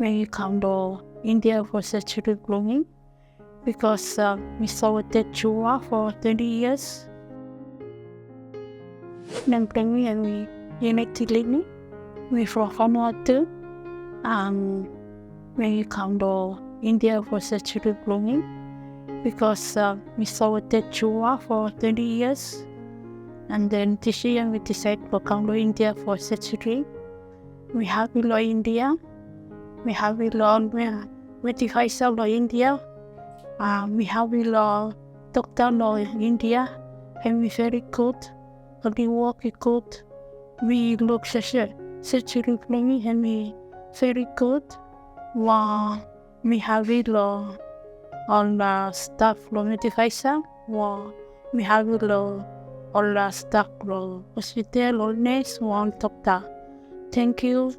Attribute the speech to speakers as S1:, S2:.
S1: when you come to India for surgery grooming because we saw that Tumor for 20 years. Then bring me and we unit to Lini. We from Vanuatu. When you come to India for surgery grooming because we saw that Tumor for 20 years. And then this year we decided to come to India for surgery. We have in India. We have in Medivisor India. We have in doctor India. And we very good. We work good. We look surgery planning and we very good. Wow. We have in all staff from Medivisor. Wow. We have in all staff from hospital, nurse, one doctor. Thank you.